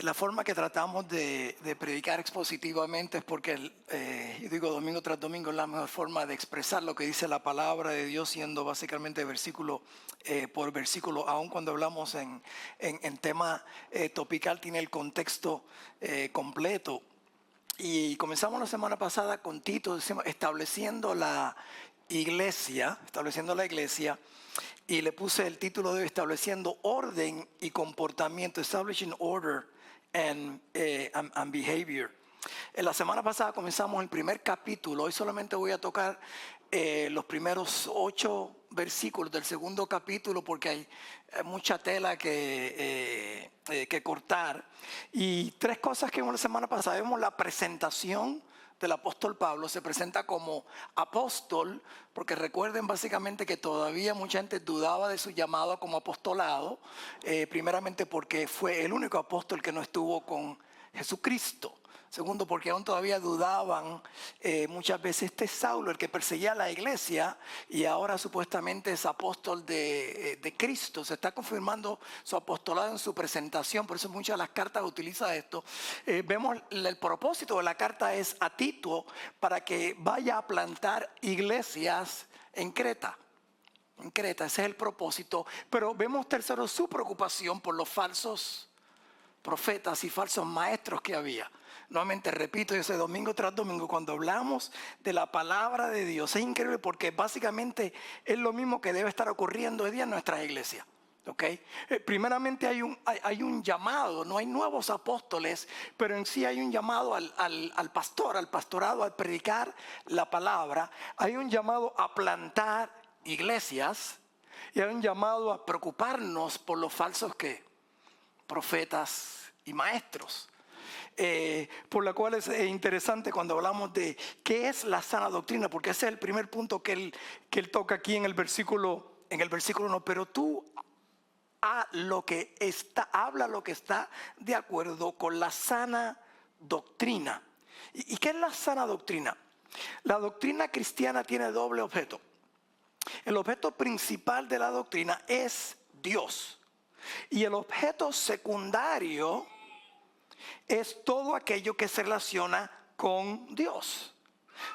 La forma que tratamos de predicar expositivamente es porque, yo digo domingo tras domingo, es la mejor forma de expresar lo que dice la palabra de Dios, siendo básicamente versículo por versículo, aun cuando hablamos en tema topical, tiene el contexto completo. Y comenzamos la semana pasada con Tito, estableciendo la iglesia, y le puse el título de estableciendo orden y comportamiento, establishing order and behavior. En la semana pasada comenzamos el primer capítulo. Hoy solamente voy a tocar los primeros 8 versículos del segundo capítulo porque hay mucha tela que cortar. Y 3 cosas que vimos la semana pasada. Vimos la presentación del apóstol Pablo. Se presenta como apóstol, porque recuerden básicamente que todavía mucha gente dudaba de su llamado como apostolado, primeramente porque fue el único apóstol que no estuvo con Jesucristo. Segundo, porque aún todavía dudaban muchas veces. Este es Saulo, el que perseguía a la iglesia y ahora supuestamente es apóstol de Cristo. Se está confirmando su apostolado en su presentación, por eso muchas de las cartas utilizan esto. Vemos el propósito de la carta es a Tito para que vaya a plantar iglesias en Creta. En Creta, ese es el propósito. Pero vemos tercero su preocupación por los falsos profetas y falsos maestros que había. Nuevamente repito, ese domingo tras domingo, cuando hablamos de la palabra de Dios, es increíble porque básicamente es lo mismo que debe estar ocurriendo hoy día en nuestras iglesias. ¿Okay? Primeramente hay un llamado, no hay nuevos apóstoles, pero en sí hay un llamado al pastor, al pastorado, al predicar la palabra. Hay un llamado a plantar iglesias y hay un llamado a preocuparnos por los falsos profetas y maestros. Por lo cual es interesante cuando hablamos de qué es la sana doctrina, porque ese es el primer punto que él toca aquí en el versículo 1. Pero tú habla lo que está de acuerdo con la sana doctrina. ¿Y qué es la sana doctrina? La doctrina cristiana tiene doble objeto. El objeto principal de la doctrina es Dios. Y el objeto secundario es todo aquello que se relaciona con Dios.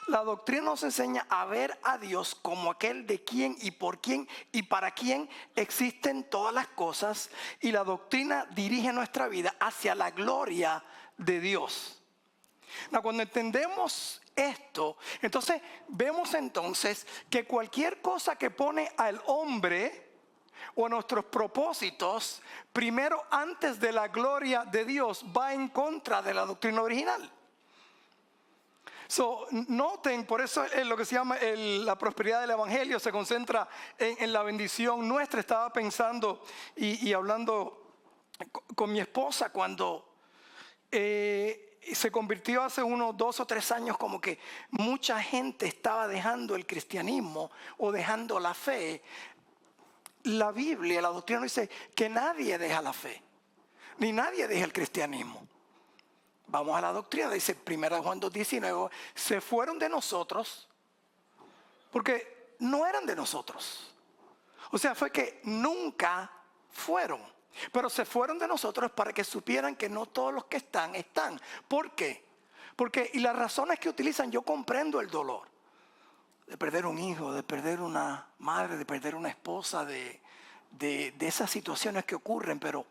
La doctrina nos enseña a ver a Dios como aquel de quien y por quien y para quien existen todas las cosas. Y la doctrina dirige nuestra vida hacia la gloria de Dios. Cuando entendemos esto, entonces vemos entonces que cualquier cosa que pone al hombre o nuestros propósitos, primero antes de la gloria de Dios, va en contra de la doctrina original. Noten, por eso lo que se llama la prosperidad del evangelio se concentra en la bendición nuestra. Estaba pensando y hablando con mi esposa cuando se convirtió hace unos 2 o 3 años, como que mucha gente estaba dejando el cristianismo o dejando la fe. La Biblia, la doctrina dice que nadie deja la fe, ni nadie deja el cristianismo. Vamos a la doctrina, dice 1 Juan 2:19, se fueron de nosotros porque no eran de nosotros. O sea, fue que nunca fueron, pero se fueron de nosotros para que supieran que no todos los que están. ¿Por qué? Porque, y las razones que utilizan, yo comprendo el dolor de perder un hijo, de perder una madre, de perder una esposa, de esas situaciones que ocurren. Pero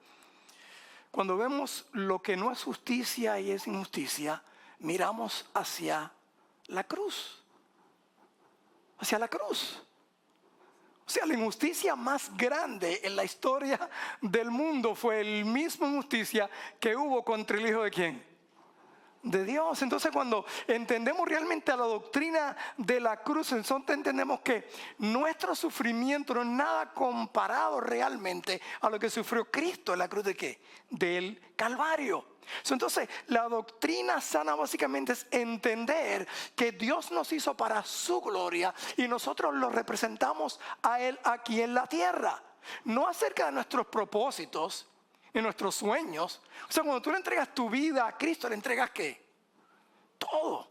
cuando vemos lo que no es justicia y es injusticia, miramos hacia la cruz. Hacia la cruz. O sea, la injusticia más grande en la historia del mundo fue la misma injusticia que hubo contra el Hijo de ¿quién? De Dios. Entonces cuando entendemos realmente a la doctrina de la cruz, entonces entendemos que nuestro sufrimiento no es nada comparado realmente a lo que sufrió Cristo en la cruz de ¿qué? Del Calvario. Entonces la doctrina sana básicamente es entender que Dios nos hizo para su gloria y nosotros lo representamos a Él aquí en la tierra. No acerca de nuestros propósitos y nuestros sueños. O sea, cuando tú le entregas tu vida a Cristo, le entregas ¿qué? Todo.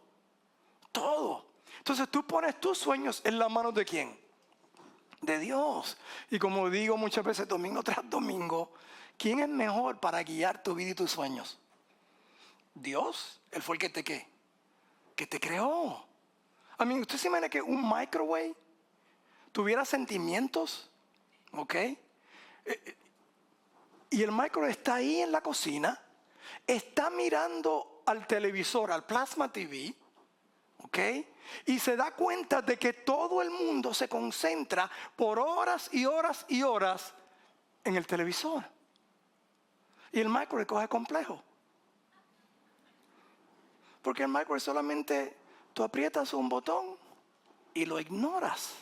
Entonces tú pones tus sueños en las manos ¿de quién? De Dios. Y como digo muchas veces domingo tras domingo, ¿Quién es mejor para guiar tu vida y tus sueños? Dios. Él fue el que te ¿qué? Que te creó. ¿Usted se imagina que un microwave tuviera sentimientos? ¿Ok? Y el microwave está ahí en la cocina, está mirando al televisor, al plasma TV, ¿ok? Y se da cuenta de que todo el mundo se concentra por horas y horas y horas en el televisor. Y el microwave coge complejo. Porque el microwave solamente tú aprietas un botón y lo ignoras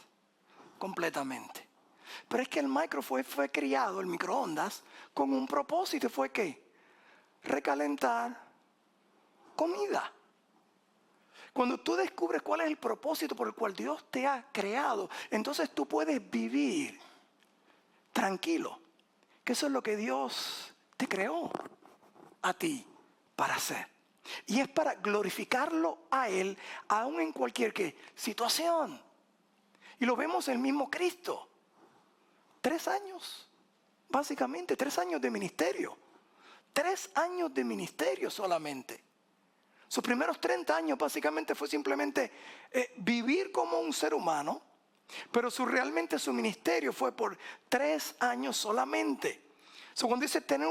completamente. Pero es que el microwave fue criado, el microondas, con un propósito. ¿Fue qué? Recalentar comida. Cuando tú descubres cuál es el propósito por el cual Dios te ha creado, entonces tú puedes vivir tranquilo. Que eso es lo que Dios te creó a ti para hacer. Y es para glorificarlo a Él, aún en cualquier situación. Y lo vemos en el mismo Cristo. 3 años, básicamente 3 años de ministerio. 3 años de ministerio solamente. Sus primeros 30 años básicamente fue simplemente vivir como un ser humano, pero realmente su ministerio fue por 3 años solamente. Cuando dice tener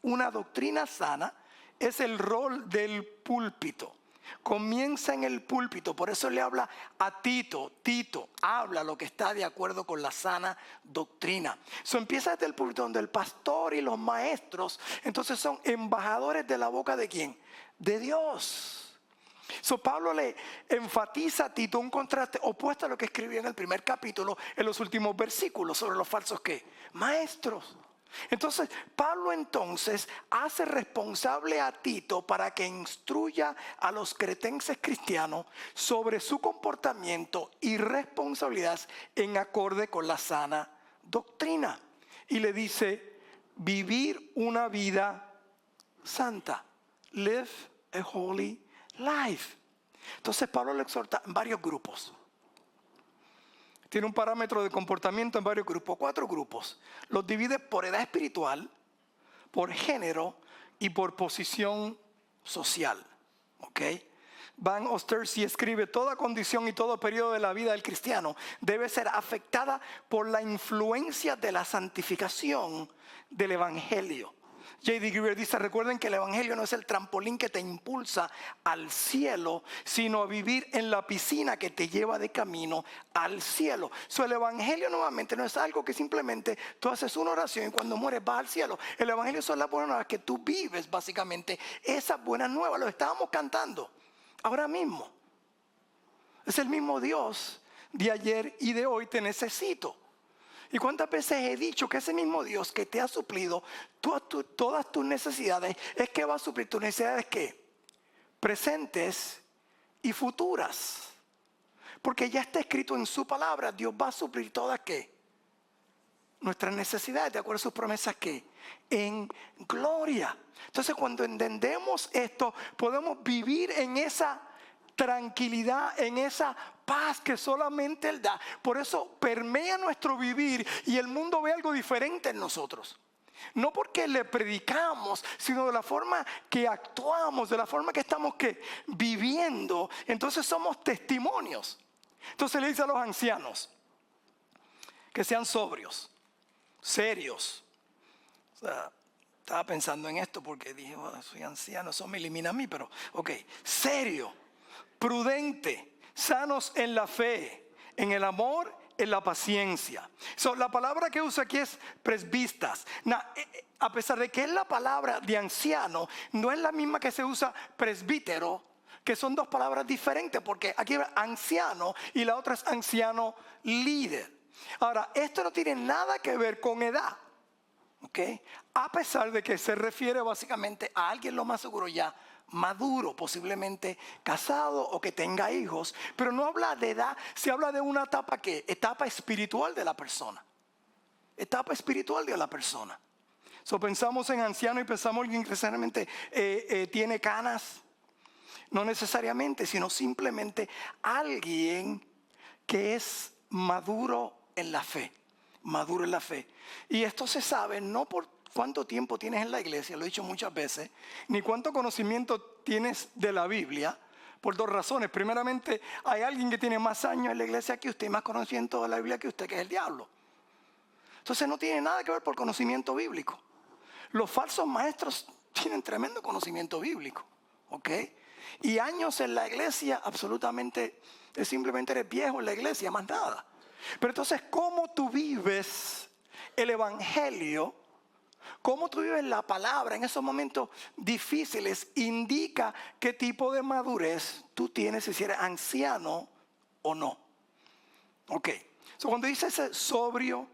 una doctrina sana, es el rol del púlpito. Comienza en el púlpito, por eso le habla a Tito. Tito, habla lo que está de acuerdo con la sana doctrina. Empieza desde el púlpito, donde el pastor y los maestros entonces son embajadores de la boca ¿de quién? De Dios. Pablo le enfatiza a Tito un contraste opuesto a lo que escribió en el primer capítulo, en los últimos versículos, sobre los falsos ¿qué? Maestros. Entonces Pablo entonces hace responsable a Tito para que instruya a los cretenses cristianos sobre su comportamiento y responsabilidades en acorde con la sana doctrina. Y le dice, vivir una vida santa. Live a holy life. Entonces Pablo le exhorta en varios grupos. Tiene un parámetro de comportamiento en varios grupos, 4 grupos. Los divide por edad espiritual, por género y por posición social. ¿Ok? Van Ostersi escribe, toda condición y todo periodo de la vida del cristiano debe ser afectada por la influencia de la santificación del evangelio. J.D. Greear dice, recuerden que el evangelio no es el trampolín que te impulsa al cielo, sino a vivir en la piscina que te lleva de camino al cielo. El evangelio nuevamente no es algo que simplemente tú haces una oración y cuando mueres vas al cielo. El evangelio son las buenas nuevas que tú vives básicamente. Esas buenas nuevas lo estábamos cantando ahora mismo. Es el mismo Dios de ayer y de hoy, te necesito. ¿Y cuántas veces he dicho que ese mismo Dios que te ha suplido todas tus necesidades es que va a suplir tus necesidades ¿qué? Presentes y futuras? Porque ya está escrito en su palabra, Dios va a suplir todas ¿qué? Nuestras necesidades, de acuerdo a sus promesas ¿qué? En gloria. Entonces cuando entendemos esto, podemos vivir en esa tranquilidad, en esa paz que solamente Él da. Por eso permea nuestro vivir y el mundo ve algo diferente en nosotros. No porque le predicamos, sino de la forma que actuamos, de la forma que estamos viviendo. Entonces somos testimonios. Entonces le dice a los ancianos que sean sobrios, serios. O sea, estaba pensando en esto porque dije, bueno, soy anciano, eso me elimina a mí, pero ok, serio, prudente, sanos en la fe, en el amor, en la paciencia. La palabra que usa aquí es presbistas. A pesar de que es la palabra de anciano, no es la misma que se usa presbítero, que son 2 palabras diferentes, porque aquí es anciano y la otra es anciano líder. Ahora, esto no tiene nada que ver con edad. ¿Okay? A pesar de que se refiere básicamente a alguien lo más seguro ya maduro, posiblemente casado o que tenga hijos, pero no habla de edad, se habla de una etapa etapa espiritual de la persona. Etapa espiritual de la persona. Pensamos en anciano y pensamos en alguien que necesariamente tiene canas. No necesariamente, sino simplemente alguien que es maduro en la fe. maduro en la fe. Y esto se sabe no por cuánto tiempo tienes en la iglesia, lo he dicho muchas veces, ni cuánto conocimiento tienes de la Biblia, por dos razones. Primeramente, hay alguien que tiene más años en la iglesia que usted y más conocimiento de la Biblia que usted, que es el diablo. Entonces no tiene nada que ver por conocimiento bíblico. Los falsos maestros tienen tremendo conocimiento bíblico, ¿ok? Y años en la iglesia, absolutamente, simplemente eres viejo en la iglesia, más nada. Pero entonces, ¿cómo tú vives el evangelio? ¿Cómo tú vives la palabra en esos momentos difíciles? Indica qué tipo de madurez tú tienes, si eres anciano o no. Ok, cuando dice ese sobrio,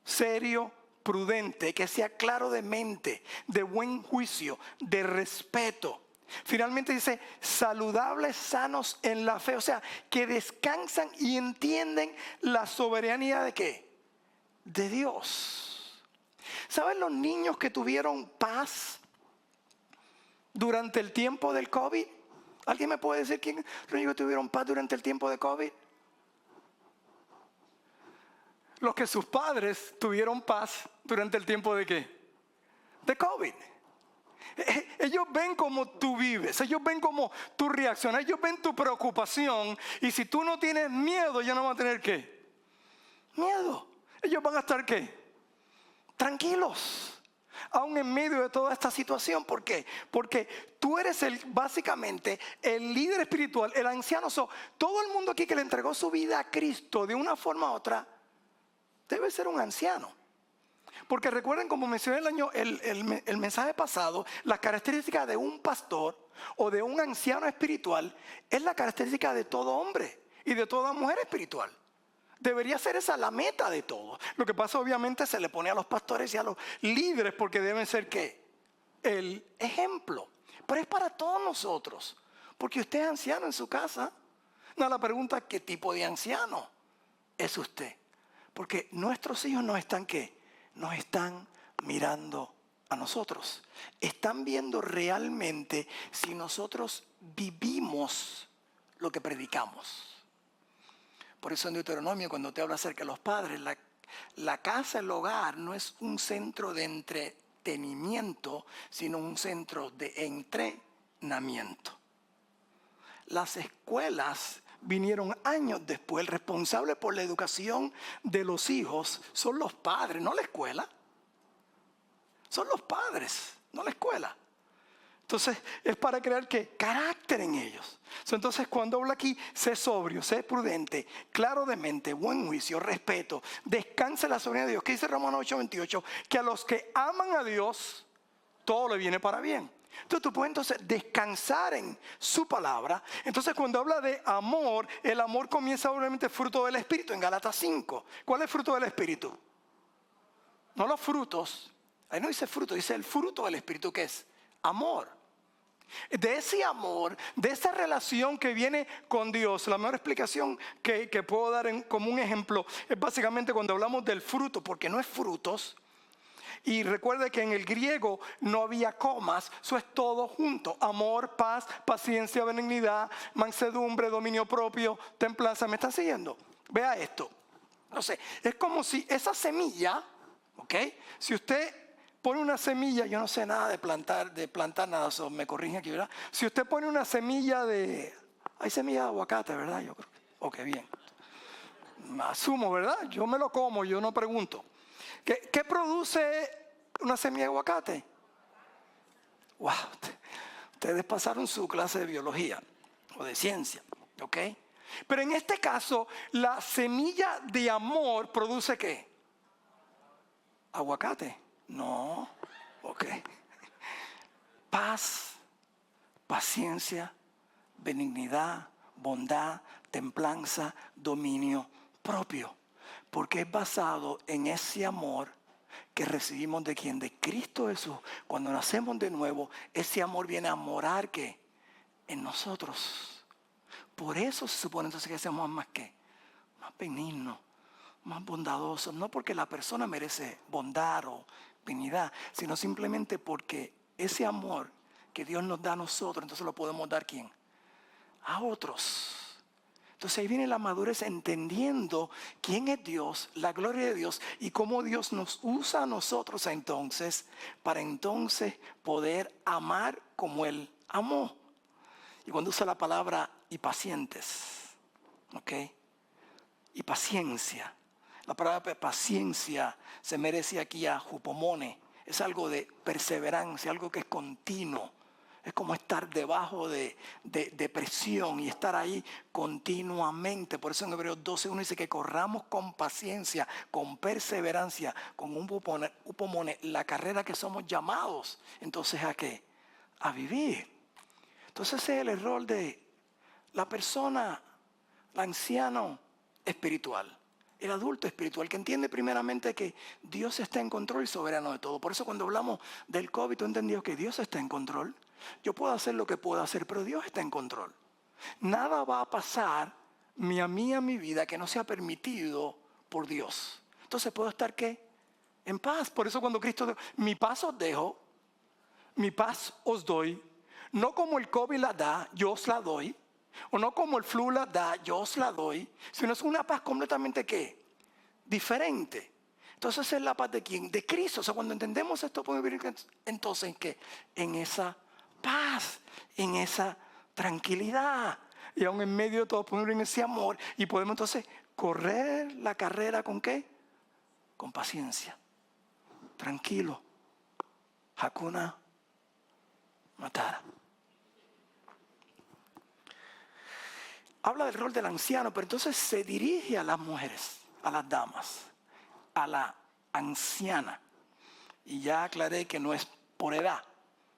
serio, prudente, que sea claro de mente, de buen juicio, de respeto. Finalmente dice saludables, sanos en la fe, o sea, que descansan y entienden la soberanía de ¿qué? De Dios. ¿Saben los niños que tuvieron paz durante el tiempo del COVID? ¿Alguien me puede decir quién los niños que tuvieron paz durante el tiempo de COVID? Los que sus padres tuvieron paz durante el tiempo de ¿qué? De COVID. Ellos ven cómo tú vives, ellos ven cómo tú reaccionas, ellos ven tu preocupación. Y si tú no tienes miedo, ya no van a tener ¿qué? Miedo. Ellos van a estar ¿qué? Tranquilos. Aún en medio de toda esta situación. ¿Por qué? Porque tú eres básicamente el líder espiritual, el anciano. Todo el mundo aquí que le entregó su vida a Cristo de una forma u otra debe ser un anciano. Porque recuerden, como mencioné el mensaje pasado, la característica de un pastor o de un anciano espiritual es la característica de todo hombre y de toda mujer espiritual. Debería ser esa la meta de todo. Lo que pasa, obviamente, se le pone a los pastores y a los líderes porque deben ser ¿qué? El ejemplo. Pero es para todos nosotros. Porque usted es anciano en su casa. No, la pregunta es ¿qué tipo de anciano es usted? Porque nuestros hijos nos están ¿qué? Nos están mirando a nosotros. Están viendo realmente si nosotros vivimos lo que predicamos. Por eso en Deuteronomio, cuando te habla acerca de los padres, la casa, el hogar, no es un centro de entretenimiento, sino un centro de entrenamiento. Las escuelas vinieron años después. El responsable por la educación de los hijos son los padres, no la escuela. Son los padres, no la escuela. Entonces, es para crear ¿qué? Carácter en ellos. Entonces, cuando habla aquí, sé sobrio, sé prudente, claro de mente, buen juicio, respeto, descansa en la soberanía de Dios. ¿Qué dice Romanos 8:28? Que a los que aman a Dios, todo le viene para bien. Entonces, tú puedes entonces descansar en su palabra. Entonces, cuando habla de amor, el amor comienza obviamente fruto del Espíritu, en Gálatas 5. ¿Cuál es el fruto del Espíritu? No los frutos. Ahí no dice fruto, dice el fruto del Espíritu, que es amor. De ese amor, de esa relación que viene con Dios, la mejor explicación que puedo dar como un ejemplo es básicamente cuando hablamos del fruto, porque no es frutos. Y recuerde que en el griego no había comas, eso es todo junto: amor, paz, paciencia, benignidad, mansedumbre, dominio propio, templanza. ¿Me están siguiendo? Vea esto. No sé, es como si esa semilla, ¿ok? Si usted pone una semilla, yo no sé nada de plantar nada, me corrige aquí, ¿verdad? Si usted pone una semilla hay semilla de aguacate, ¿verdad? Yo creo. Ok, bien. Asumo, ¿verdad? Yo me lo como, yo no pregunto. ¿Qué produce una semilla de aguacate? Wow, ustedes pasaron su clase de biología o de ciencia, ¿ok? Pero en este caso, la semilla de amor produce ¿qué? Aguacate. No, ok. Paz, paciencia, benignidad, bondad, templanza, dominio propio. Porque es basado en ese amor que recibimos de quién, de Cristo Jesús. Cuando nacemos de nuevo, ese amor viene a morar ¿qué? En nosotros. Por eso se supone entonces que seamos más ¿qué? Más benignos, más bondadosos. No porque la persona merece bondad o benignidad, sino simplemente porque ese amor que Dios nos da a nosotros, entonces lo podemos dar ¿quién? A otros. Entonces ahí viene la madurez, entendiendo quién es Dios, la gloria de Dios y cómo Dios nos usa a nosotros entonces para entonces poder amar como Él amó. Y cuando usa la palabra y pacientes, ¿ok? Y paciencia. La palabra paciencia se merece aquí a hupomone. Es algo de perseverancia, algo que es continuo. Es como estar debajo de presión y estar ahí continuamente. Por eso en Hebreos 12:1 dice que corramos con paciencia, con perseverancia, con un hupomone, la carrera que somos llamados. Entonces, ¿a qué? A vivir. Entonces ese es el error de la persona, el anciano espiritual. El adulto espiritual que entiende primeramente que Dios está en control y soberano de todo. Por eso cuando hablamos del COVID, tú entendió que Dios está en control. Yo puedo hacer lo que puedo hacer, pero Dios está en control. Nada va a pasar ni a mí, a mi vida, que no sea permitido por Dios. Entonces puedo estar, ¿qué? En paz. Por eso cuando Cristo dijo, mi paz os dejo, mi paz os doy. No como el COVID la da, yo os la doy. O no como el flu la da, yo os la doy. Sino es una paz completamente, ¿qué? Diferente. Entonces es la paz de ¿quién? De Cristo. O sea, cuando entendemos esto, podemos vivir entonces ¿en qué? En esa paz, en esa tranquilidad. Y aún en medio de todo podemos vivir en ese amor. Y podemos entonces correr la carrera ¿con qué? Con paciencia. Tranquilo. Hakuna Matata. Habla del rol del anciano, pero entonces se dirige a las mujeres, a las damas, a la anciana. Y ya aclaré que no es por edad,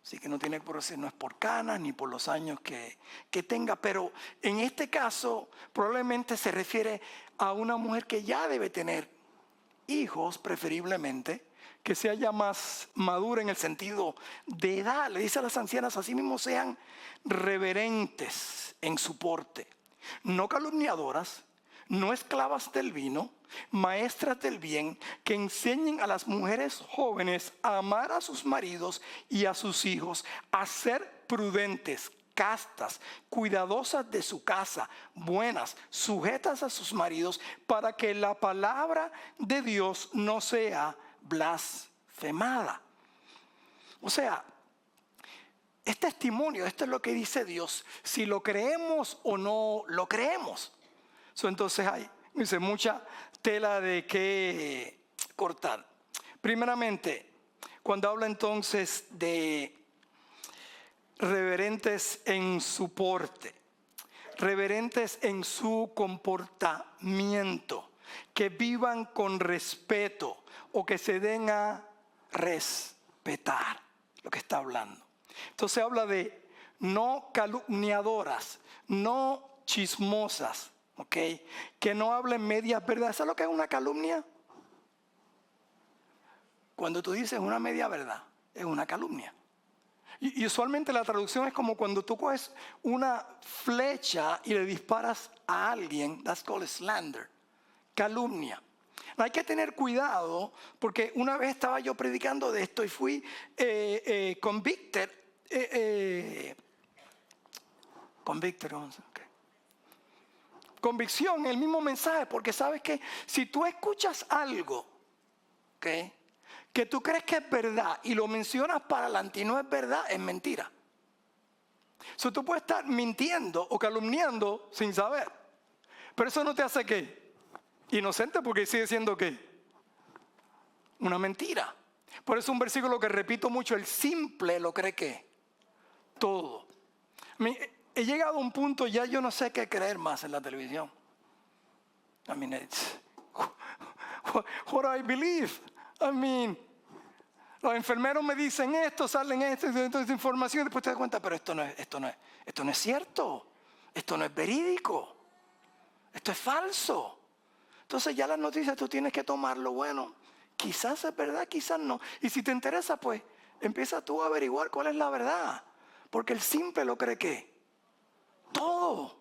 así que no tiene por decir, no es por canas ni por los años que tenga, pero en este caso probablemente se refiere a una mujer que ya debe tener hijos, preferiblemente, que sea ya más madura en el sentido de edad. Le dice a las ancianas, así mismo sean reverentes en su porte, no calumniadoras, no esclavas del vino, maestras del bien, que enseñen a las mujeres jóvenes a amar a sus maridos y a sus hijos, a ser prudentes, castas, cuidadosas de su casa, buenas, sujetas a sus maridos, para que la palabra de Dios no sea blasfemada. O sea, es testimonio, esto es lo que dice Dios, si lo creemos o no lo creemos. Entonces hay mucha tela de qué cortar. Primeramente, cuando habla entonces de reverentes en su porte, reverentes en su comportamiento, que vivan con respeto o que se den a respetar, lo que está hablando. Entonces habla de no calumniadoras, no chismosas, ¿ok? Que no hablen medias verdades. ¿Sabes lo que es una calumnia? Cuando tú dices una media verdad, es una calumnia. Y usualmente la traducción es como cuando tú coges una flecha y le disparas a alguien, that's called slander, calumnia. Hay que tener cuidado porque una vez estaba yo predicando de esto y fui convicted, convicción, el mismo mensaje, porque sabes que si tú escuchas algo, ¿okay?, que tú crees que es verdad y lo mencionas para adelante y no es verdad, es mentira. Tú puedes estar mintiendo o calumniando sin saber, pero eso no te hace ¿qué? Inocente, porque sigue siendo ¿qué? Una mentira. Por eso un versículo que repito mucho, el simple lo cree ¿qué? Todo. He llegado a un punto, ya yo no sé qué creer más en la televisión. I mean, it's what I believe. I mean, los enfermeros me dicen esto, salen esto, esta información, y después te das cuenta, pero esto no es cierto, esto no es verídico, esto es falso. Entonces ya las noticias tú tienes que tomarlo, bueno, quizás es verdad, quizás no. Y si te interesa, pues empieza tú a averiguar cuál es la verdad. Porque el simple lo cree ¿qué? Todo.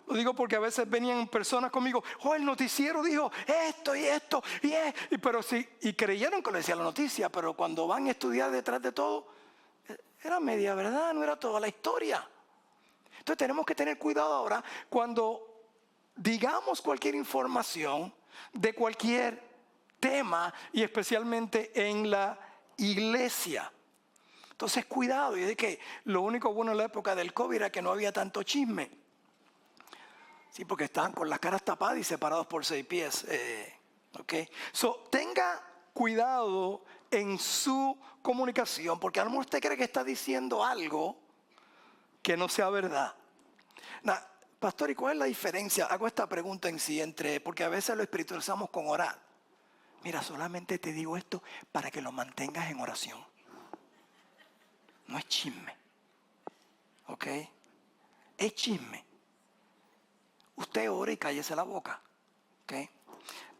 Lo digo porque a veces venían personas conmigo, el noticiero dijo esto y esto, pero sí, y creyeron que lo decía la noticia, pero cuando van a estudiar detrás de todo, era media verdad, no era toda la historia. Entonces tenemos que tener cuidado ahora cuando digamos cualquier información de cualquier tema y especialmente en la iglesia. Entonces cuidado, y es que lo único bueno en la época del COVID era que no había tanto chisme. Sí, porque estaban con las caras tapadas y separados por 6 pies. Tenga cuidado en su comunicación, porque a lo mejor usted cree que está diciendo algo que no sea verdad. Pastor, ¿y cuál es la diferencia? Hago esta pregunta en sí porque a veces lo espiritualizamos con orar. Mira, solamente te digo esto para que lo mantengas en oración. No es chisme. ¿Ok? Es chisme. Usted ora y cállese la boca. ¿Ok?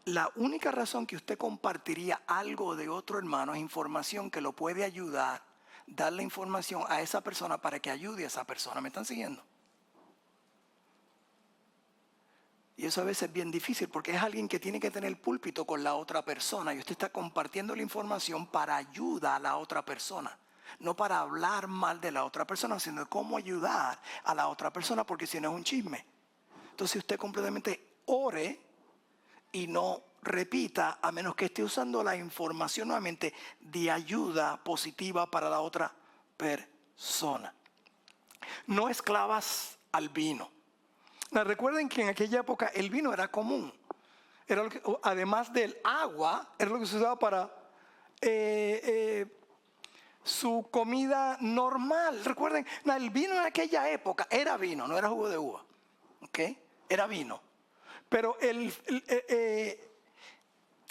La única razón que usted compartiría algo de otro hermano es información que lo puede ayudar, darle información a esa persona para que ayude a esa persona. ¿Me están siguiendo? Y eso a veces es bien difícil porque es alguien que tiene que tener el púlpito con la otra persona y usted está compartiendo la información para ayuda a la otra persona. No para hablar mal de la otra persona, sino de cómo ayudar a la otra persona, porque si no es un chisme. Entonces usted completamente ore y no repita, a menos que esté usando la información nuevamente de ayuda positiva para la otra persona. No esclavas al vino. Recuerden que en aquella época el vino era común. Era lo que, además del agua, era lo que se usaba para su comida normal. Recuerden, el vino en aquella época era vino, no era jugo de uva. ¿Okay? Era vino. Pero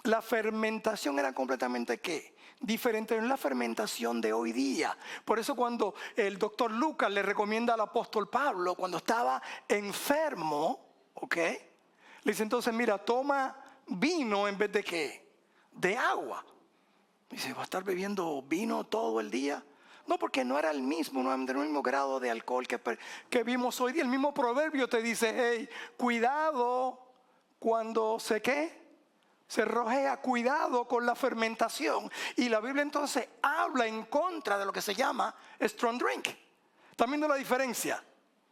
la fermentación era completamente ¿qué? Diferente en la fermentación de hoy día. Por eso cuando el doctor Lucas le recomienda al apóstol Pablo, cuando estaba enfermo, ¿ok? Le dice entonces, mira, toma vino en vez de ¿qué? De agua. Dice, ¿va a estar bebiendo vino todo el día? No, porque no era el mismo grado de alcohol que vimos hoy día. El mismo proverbio te dice, hey, cuidado cuando se rojea, cuidado con la fermentación. Y la Biblia entonces habla en contra de lo que se llama strong drink. ¿Están viendo la diferencia?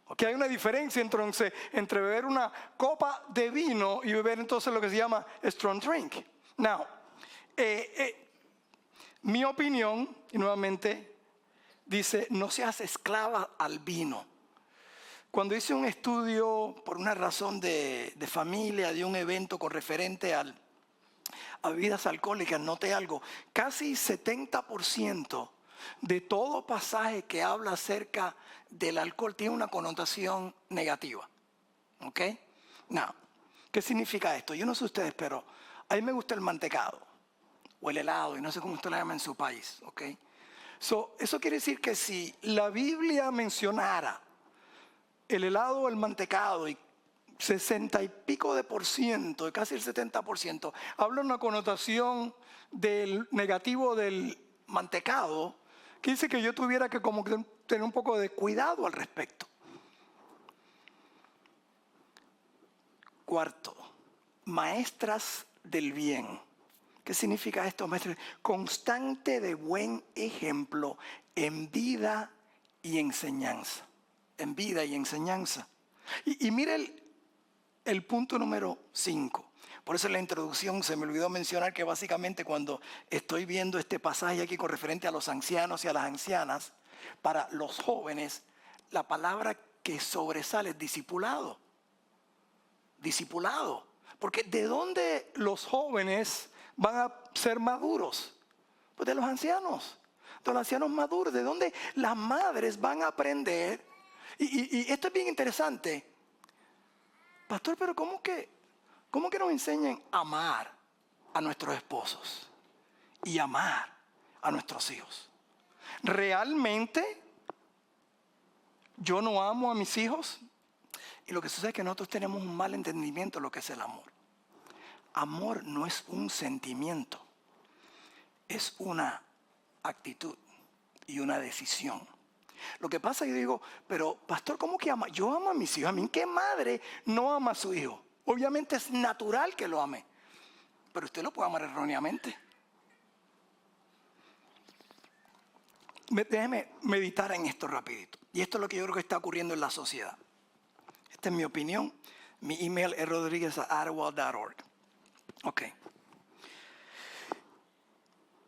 Okay, hay una diferencia entonces entre beber una copa de vino y beber entonces lo que se llama strong drink. Now, mi opinión, y nuevamente, dice, no seas esclava al vino. Cuando hice un estudio por una razón de familia, de un evento con referente a bebidas alcohólicas, noté algo. Casi 70% de todo pasaje que habla acerca del alcohol tiene una connotación negativa. ¿Ok? Now, ¿qué significa esto? Yo no sé ustedes, pero a mí me gusta el mantecado o el helado, y no sé cómo usted lo llama en su país. ¿Ok? Eso quiere decir que si la Biblia mencionara el helado o el mantecado y 60 y pico de por ciento, casi el 70%, habla una connotación del negativo del mantecado, que dice que yo tuviera que como que tener un poco de cuidado al respecto. Cuarto, maestras del bien. ¿Qué significa esto, maestras? Constante de buen ejemplo en vida y enseñanza. En vida y enseñanza. Y mire el punto número 5. Por eso en la introducción se me olvidó mencionar que básicamente cuando estoy viendo este pasaje aquí con referente a los ancianos y a las ancianas, para los jóvenes, la palabra que sobresale es discipulado. Discipulado. Porque ¿de dónde los jóvenes van a ser maduros? Pues de los ancianos. De los ancianos maduros. ¿De dónde las madres van a aprender? Y esto es bien interesante. Pastor, pero ¿cómo que nos enseñan a amar a nuestros esposos y amar a nuestros hijos? ¿Realmente yo no amo a mis hijos? Y lo que sucede es que nosotros tenemos un mal entendimiento de lo que es el amor. Amor no es un sentimiento, es una actitud y una decisión. Lo que pasa es que yo digo, pero pastor, ¿cómo que ama? Yo amo a mis hijos. ¿A mí qué madre no ama a su hijo? Obviamente es natural que lo ame, pero usted lo puede amar erróneamente. déjeme meditar en esto rapidito. Y esto es lo que yo creo que está ocurriendo en la sociedad. Esta es mi opinión. Mi email es rodriguez@ottawa.org. Ok.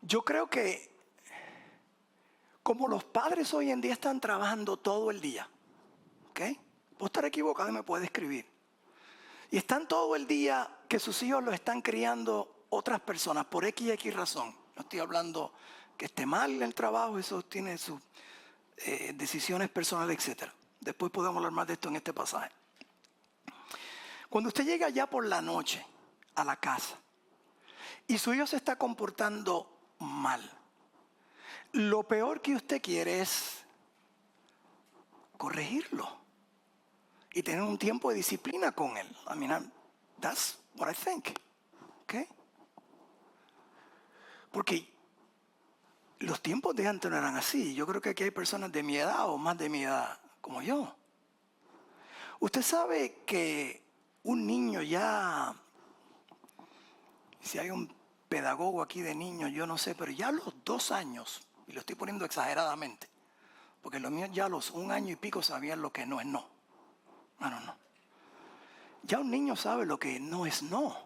Yo creo que como los padres hoy en día están trabajando todo el día, ¿ok? Puedo estar equivocado y me puede escribir. Y están todo el día que sus hijos los están criando otras personas por X y X razón. No estoy hablando que esté mal en el trabajo, eso tiene sus decisiones personales, etc. Después podemos hablar más de esto en este pasaje. Cuando usted llega ya por la noche a la casa y su hijo se está comportando mal, lo peor que usted quiere es corregirlo y tener un tiempo de disciplina con él. I mean, that's what I think. Okay? Porque los tiempos de antes no eran así. Yo creo que aquí hay personas de mi edad o más de mi edad como yo. Usted sabe que un niño ya, si hay un pedagogo aquí de niños, yo no sé, pero ya a los 2 años, y lo estoy poniendo exageradamente, porque los míos ya a los 1 año y pico sabían lo que no es no. No. Ya un niño sabe lo que no es no.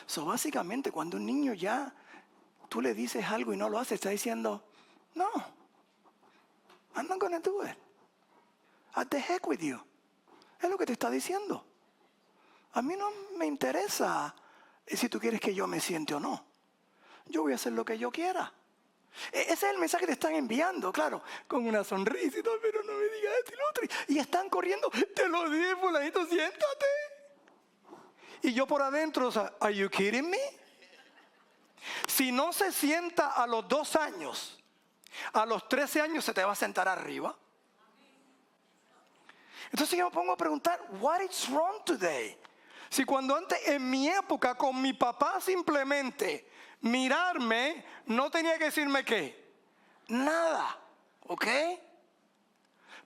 So, básicamente, cuando un niño ya, tú le dices algo y no lo hace, está diciendo, no, I'm not going to do it. What the heck with you? Es lo que te está diciendo. A mí no me interesa si tú quieres que yo me siente o no. Yo voy a hacer lo que yo quiera. Ese es el mensaje que te están enviando, claro, con una sonrisa y todo, pero no me digas esto y lo otro. Y están corriendo, te lo dije, fulanito, siéntate. Y yo por adentro, o sea, ¿are you kidding me? Si no se sienta a los 2 años, a los 13 años se te va a sentar arriba. Entonces yo me pongo a preguntar, what is wrong today? Si cuando antes, en mi época, con mi papá simplemente mirarme, no tenía que decirme qué. Nada, ¿ok?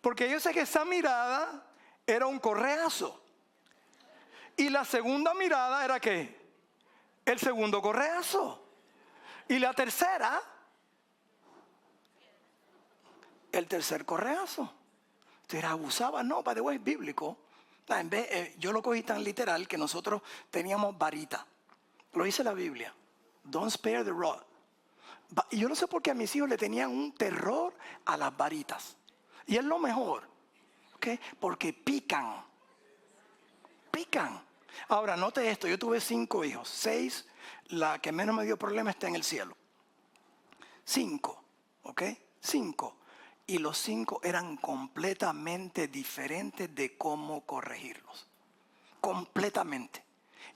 Porque yo sé que esa mirada era un correazo. Y la segunda mirada era ¿qué? El segundo correazo. Y la tercera, el tercer correazo. Entonces abusaba, no, by the way, es bíblico. En vez, yo lo cogí tan literal que nosotros teníamos varita. Lo dice la Biblia. Don't spare the rod. Y yo no sé por qué a mis hijos le tenían un terror a las varitas. Y es lo mejor. ¿Okay? Porque pican. Pican. Ahora, note esto. Yo tuve 5 hijos. 6, la que menos me dio problema está en el cielo. 5. ¿Ok? 5. Y los 5 eran completamente diferentes de cómo corregirlos. Completamente.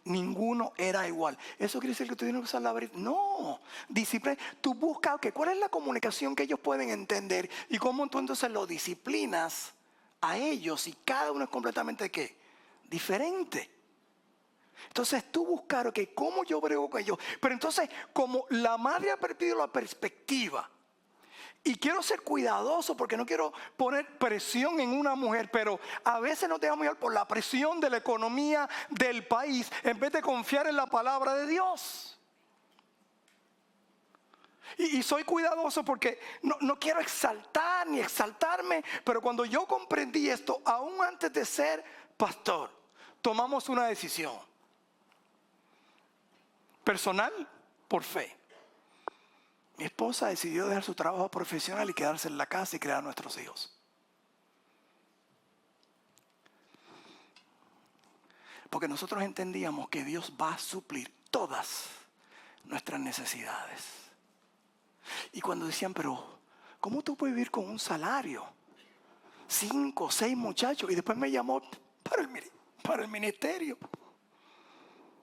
Ninguno era igual. ¿Eso quiere decir que tú tienes que usar la varita? No. Disciplina. Tú buscas, okay, ¿cuál es la comunicación que ellos pueden entender? Y cómo tú entonces lo disciplinas a ellos. Y cada uno es completamente, ¿qué? Diferente. Entonces tú buscar, ok, ¿cómo yo brego con ellos? Pero entonces, como la madre ha perdido la perspectiva, y quiero ser cuidadoso porque no quiero poner presión en una mujer, pero a veces nos dejamos llevar por la presión de la economía del país en vez de confiar en la palabra de Dios. Y soy cuidadoso porque no quiero exaltar ni exaltarme, pero cuando yo comprendí esto, aún antes de ser pastor, tomamos una decisión personal por fe. Mi esposa decidió dejar su trabajo profesional y quedarse en la casa y criar a nuestros hijos. Porque nosotros entendíamos que Dios va a suplir todas nuestras necesidades. Y cuando decían, pero ¿cómo tú puedes vivir con un salario? 5 o 6 muchachos. Y después me llamó para el ministerio.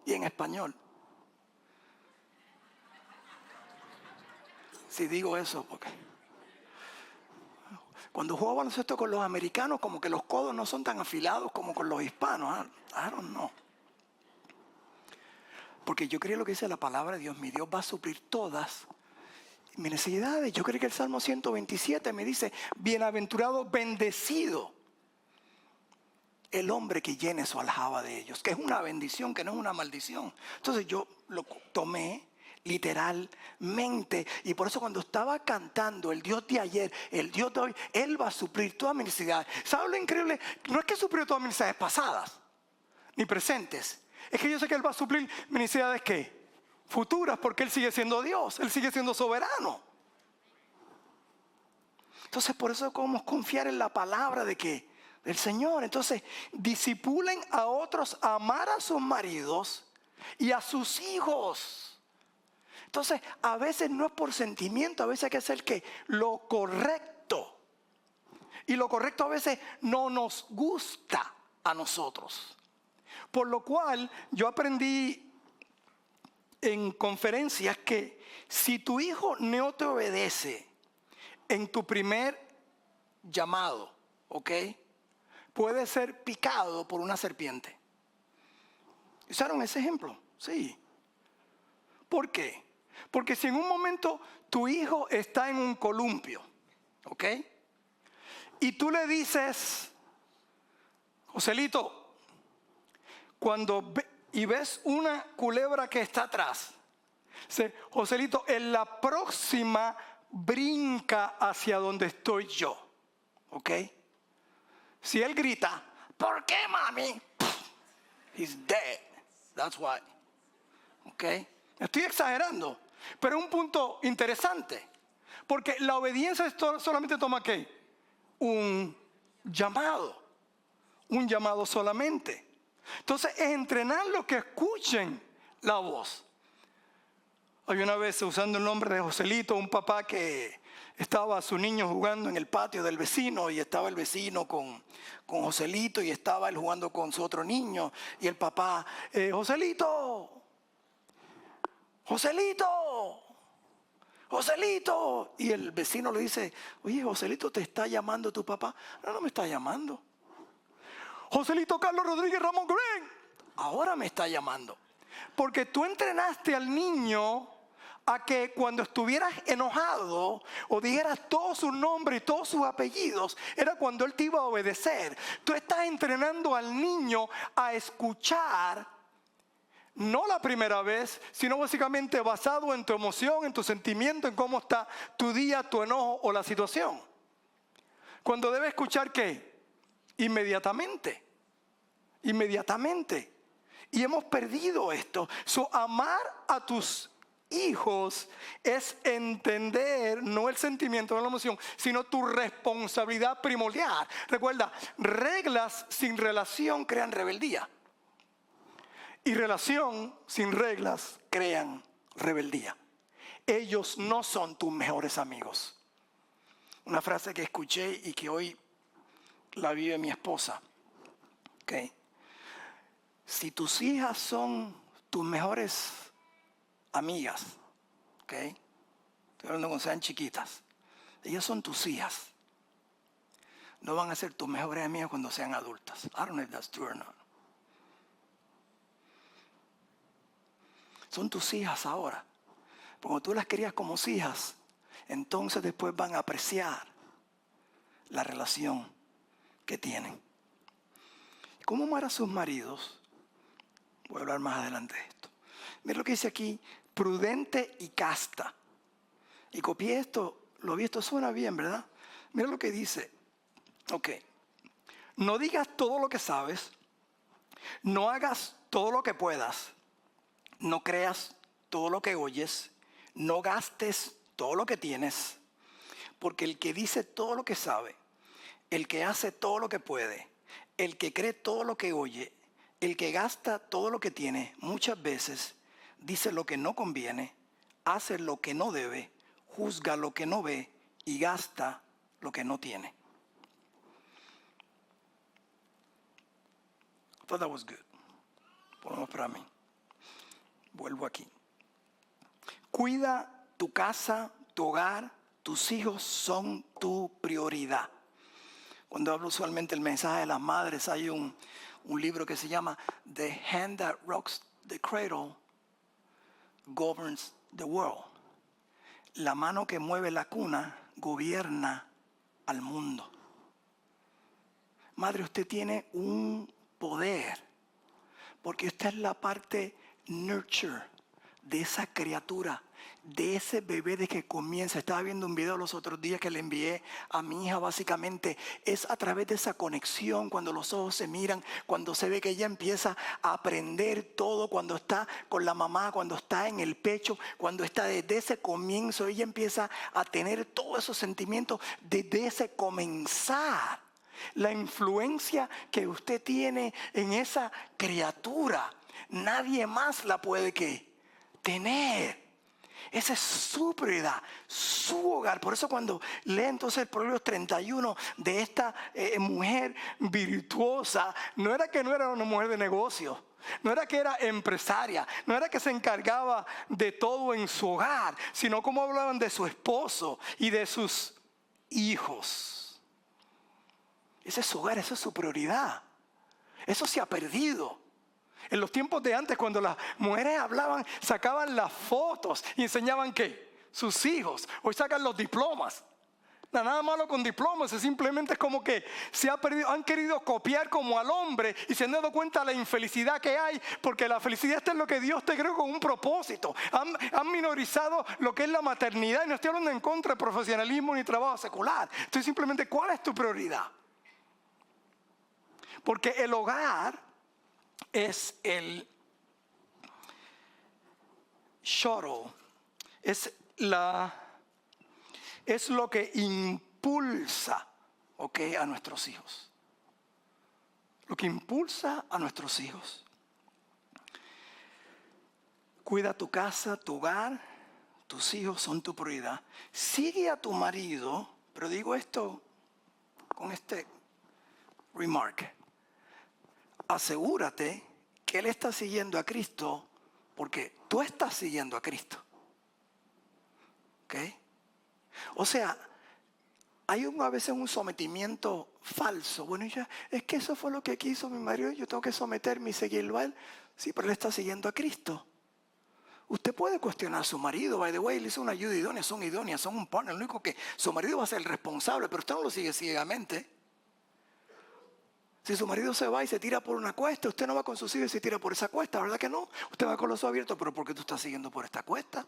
Y en español. Si digo eso, porque cuando juego baloncesto con los americanos, como que los codos no son tan afilados como con los hispanos. I don't know. Porque yo creo lo que dice la palabra de Dios. Mi Dios va a suplir todas mis necesidades. Yo creo que el Salmo 127 me dice, bienaventurado, bendecido el hombre que llene su aljaba de ellos. Que es una bendición, que no es una maldición. Entonces yo lo tomé, literalmente. Y por eso cuando estaba cantando el Dios de ayer, el Dios de hoy, Él va a suplir todas mis necesidades. ¿Sabes lo increíble? No es que suplió todas mis necesidades pasadas, ni presentes. Es que yo sé que Él va a suplir mis necesidades, ¿qué? Futuras, porque Él sigue siendo Dios, Él sigue siendo soberano. Entonces por eso podemos confiar en la palabra de que del Señor. Entonces disipulen a otros a amar a sus maridos y a sus hijos. Entonces a veces no es por sentimiento, a veces hay que hacer que lo correcto. Y lo correcto a veces no nos gusta a nosotros. Por lo cual yo aprendí en conferencias que si tu hijo no te obedece en tu primer llamado, ¿ok? Puede ser picado por una serpiente. ¿Usaron ese ejemplo? Sí. ¿Por qué? Porque si en un momento tu hijo está en un columpio, ¿ok? Y tú le dices, Joselito, cuando ves una culebra que está atrás, dice, Joselito, en la próxima brinca hacia donde estoy yo, ¿ok? Si él grita, ¿por qué, mami? He's dead. That's why. ¿Ok? Estoy exagerando, pero es un punto interesante. Porque la obediencia solamente toma ¿qué? Un llamado. Un llamado solamente. Entonces es entrenarlos que escuchen la voz. Hay una vez, usando el nombre de Joselito, un papá que estaba su niño jugando en el patio del vecino y estaba el vecino con Joselito y estaba él jugando con su otro niño y el papá, Joselito, Joselito, Joselito. Y el vecino le dice, oye, Joselito, ¿te está llamando tu papá? No, no me está llamando. Joselito Carlos Rodríguez Ramón Green, ahora me está llamando. Porque tú entrenaste al niño a que cuando estuvieras enojado o dijeras todos sus nombres y todos sus apellidos, era cuando él te iba a obedecer. Tú estás entrenando al niño a escuchar, no la primera vez, sino básicamente basado en tu emoción, en tu sentimiento, en cómo está tu día, tu enojo o la situación. Cuando debe escuchar, ¿qué? Inmediatamente. Inmediatamente. Y hemos perdido esto. Amar a tus hijos es entender no el sentimiento, no la emoción, sino tu responsabilidad primordial. Recuerda, reglas sin relación crean rebeldía. Y relación sin reglas crean rebeldía. Ellos no son tus mejores amigos. Una frase que escuché y que hoy la vive mi esposa. ¿Okay? Si tus hijas son tus mejores amigas, ¿ok? Estoy hablando cuando sean chiquitas. Ellas son tus hijas. No van a ser tus mejores amigas cuando sean adultas. I don't know if that's true or not. Son tus hijas ahora. Cuando tú las querías como hijas, entonces después van a apreciar la relación que tienen. ¿Cómo amar a sus maridos? Voy a hablar más adelante de esto. Mira lo que dice aquí, prudente y casta. Y copié esto, lo vi, esto suena bien, ¿verdad? Mira lo que dice. Ok. No digas todo lo que sabes, no hagas todo lo que puedas, no creas todo lo que oyes, no gastes todo lo que tienes, porque el que dice todo lo que sabe, el que hace todo lo que puede, el que cree todo lo que oye, el que gasta todo lo que tiene, muchas veces dice lo que no conviene, hace lo que no debe, juzga lo que no ve y gasta lo que no tiene. I thought that was good. Ponemos para mí. Vuelvo aquí. Cuida tu casa, tu hogar, tus hijos son tu prioridad. Cuando hablo usualmente el mensaje de las madres, hay un libro que se llama The Hand That Rocks the Cradle Governs the World. La mano que mueve la cuna gobierna al mundo. Madre, usted tiene un poder, porque usted es la parte nurture de esa criatura, de ese bebé de que comienza. Estaba viendo un video los otros días que le envié a mi hija. Básicamente es a través de esa conexión, cuando los ojos se miran, cuando se ve que ella empieza a aprender todo, cuando está con la mamá, cuando está en el pecho, cuando está desde ese comienzo, ella empieza a tener todos esos sentimientos desde ese comenzar. La influencia que usted tiene en esa criatura, nadie más la puede tener. Esa es su prioridad, su hogar. Por eso cuando lee entonces el Proverbios 31 de esta mujer virtuosa, no era que no era una mujer de negocios, no era que era empresaria, no era que se encargaba de todo en su hogar, sino como hablaban de su esposo y de sus hijos. Ese es su hogar, esa es su prioridad. Eso se ha perdido. En los tiempos de antes, cuando las mujeres hablaban, sacaban las fotos y enseñaban ¿qué? Sus hijos. Hoy sacan los diplomas. Nada malo con diplomas, es simplemente es como que se ha perdido, han querido copiar como al hombre y se han dado cuenta de la infelicidad que hay, porque la felicidad está en lo que Dios te creó con un propósito. Han minorizado lo que es la maternidad, y no estoy hablando en contra de profesionalismo ni trabajo secular. Estoy simplemente, ¿cuál es tu prioridad? Porque el hogar es el shuttle, es lo que impulsa, a nuestros hijos. Lo que impulsa a nuestros hijos. Cuida tu casa, tu hogar, tus hijos son tu prioridad. Sigue a tu marido, pero digo esto con este remark. Asegúrate que él está siguiendo a Cristo porque tú estás siguiendo a Cristo. ¿Ok? O sea, hay a veces un sometimiento falso. Bueno, ya, es que eso fue lo que quiso mi marido, yo tengo que someterme y seguirlo a él. Sí, pero él está siguiendo a Cristo. Usted puede cuestionar a su marido, by the way, él hizo una ayuda idónea, son un partner. Lo único que su marido va a ser el responsable, pero usted no lo sigue ciegamente. Si su marido se va y se tira por una cuesta, usted no va con sus hijos y se tira por esa cuesta, ¿verdad que no? Usted va con los ojos abiertos, pero ¿por qué tú estás siguiendo por esta cuesta?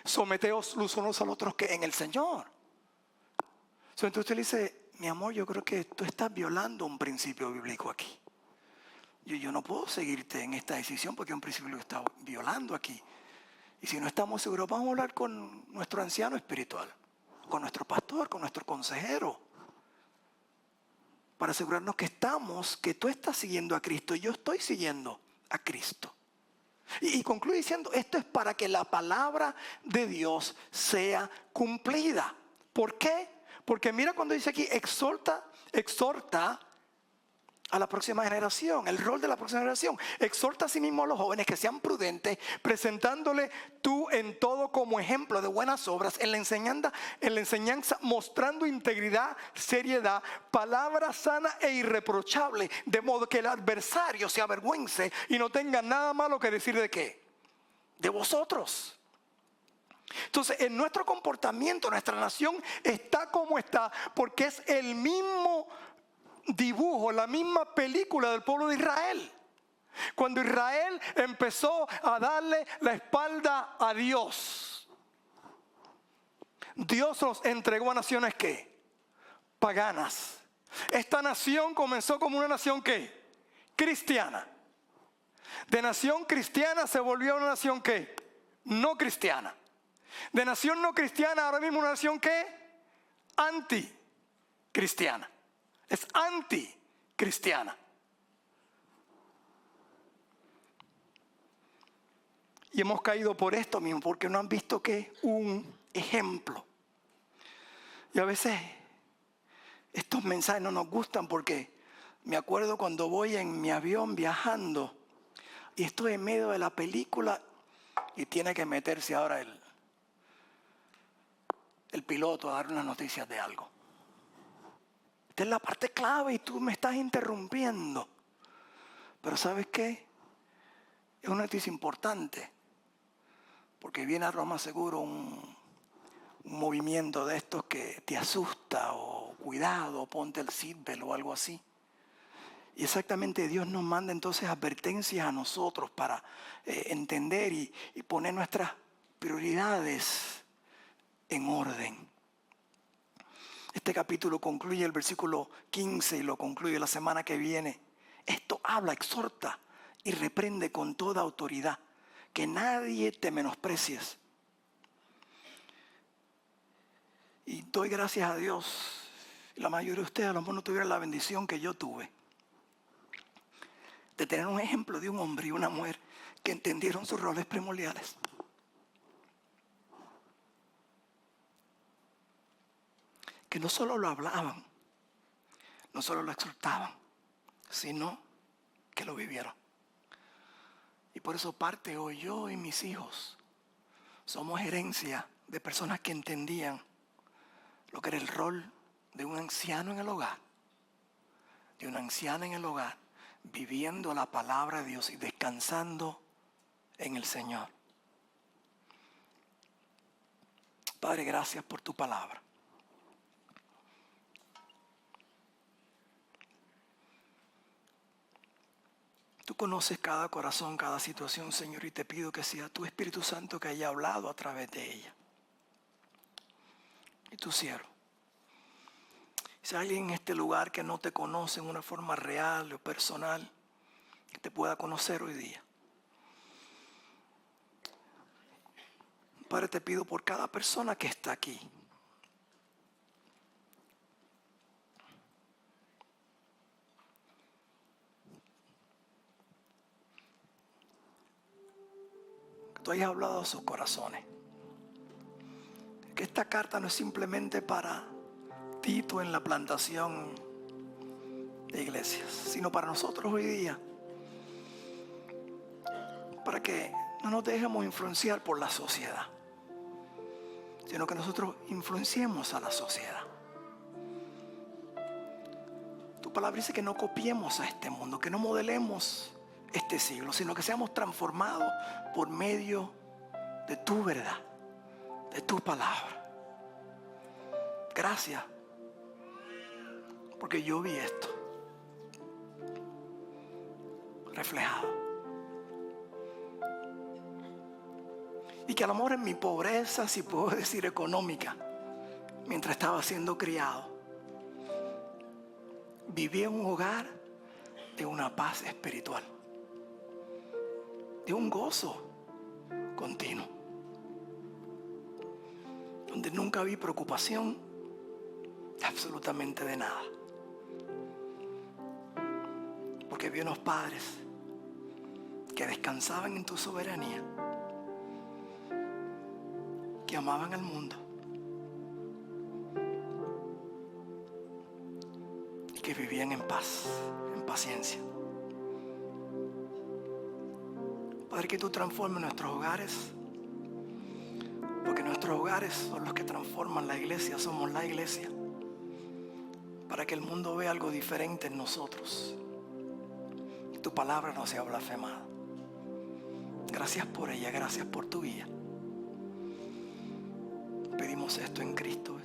Someteos los unos a los otros que en el Señor. Entonces usted le dice, mi amor, yo creo que tú estás violando un principio bíblico aquí. Yo no puedo seguirte en esta decisión porque es un principio que está violando aquí. Y si no estamos seguros, vamos a hablar con nuestro anciano espiritual, con nuestro pastor, con nuestro consejero, para asegurarnos que tú estás siguiendo a Cristo y yo estoy siguiendo a Cristo. Y concluye diciendo, esto es para que la palabra de Dios sea cumplida. ¿Por qué? Porque mira cuando dice aquí, exhorta a la próxima generación, el rol de la próxima generación. Exhorta a sí mismo a los jóvenes que sean prudentes, presentándole tú en todo como ejemplo de buenas obras, en la enseñanza mostrando integridad, seriedad, palabra sana e irreprochable, de modo que el adversario se avergüence y no tenga nada malo que decir de qué, de vosotros. Entonces, en nuestro comportamiento, nuestra nación está como está, porque es el mismo dibujo, la misma película del pueblo de Israel. Cuando Israel empezó a darle la espalda a Dios, Dios los entregó a naciones ¿qué? Paganas. Esta nación comenzó como una nación ¿qué? Cristiana. De nación cristiana se volvió una nación ¿qué? No cristiana. De nación no cristiana ahora mismo una nación ¿qué? Anticristiana. Es anticristiana. Y hemos caído por esto mismo, porque no han visto que un ejemplo. Y a veces estos mensajes no nos gustan porque me acuerdo cuando voy en mi avión viajando y estoy en medio de la película y tiene que meterse ahora el piloto a dar unas noticias de algo. Esta es la parte clave y tú me estás interrumpiendo. Pero ¿sabes qué? Es una noticia importante. Porque viene a Roma seguro un movimiento de estos que te asusta o cuidado, ponte el seatbelt o algo así. Y exactamente Dios nos manda entonces advertencias a nosotros para entender y poner nuestras prioridades en orden. Este capítulo concluye el versículo 15 y lo concluye la semana que viene. Esto habla, exhorta y reprende con toda autoridad. Que nadie te menosprecies. Y doy gracias a Dios. La mayoría de ustedes a lo mejor no tuvieron la bendición que yo tuve. De tener un ejemplo de un hombre y una mujer que entendieron sus roles primordiales. Que no solo lo hablaban, no solo lo exhortaban, sino que lo vivieron. Y por eso parte hoy yo y mis hijos somos herencia de personas que entendían lo que era el rol de un anciano en el hogar, de una anciana en el hogar, viviendo la palabra de Dios y descansando en el Señor. Padre, gracias por tu palabra. Tú conoces cada corazón, cada situación, Señor, y te pido que sea tu Espíritu Santo que haya hablado a través de ella. Y tu siervo. Si hay alguien en este lugar que no te conoce en una forma real o personal, que te pueda conocer hoy día. Padre, te pido por cada persona que está aquí. Que tú hayas hablado a sus corazones. Que esta carta no es simplemente para Tito en la plantación de iglesias, sino para nosotros hoy día. Para que no nos dejemos influenciar por la sociedad, sino que nosotros influenciemos a la sociedad. Tu palabra dice que no copiemos a este mundo, que no modelemos este siglo, sino que seamos transformados por medio de tu verdad, de tu palabra. Gracias, porque yo vi esto reflejado. Y que a lo mejor en mi pobreza, si puedo decir económica, mientras estaba siendo criado, viví en un hogar de una paz espiritual, de un gozo continuo, donde nunca vi preocupación absolutamente de nada. Porque vi unos padres que descansaban en tu soberanía, que amaban al mundo y que vivían en paz, en paciencia. Padre, que tú transformes nuestros hogares, porque nuestros hogares son los que transforman la iglesia, somos la iglesia, para que el mundo vea algo diferente en nosotros y tu palabra no sea blasfemada. Gracias por ella, gracias por tu guía. Pedimos esto en Cristo.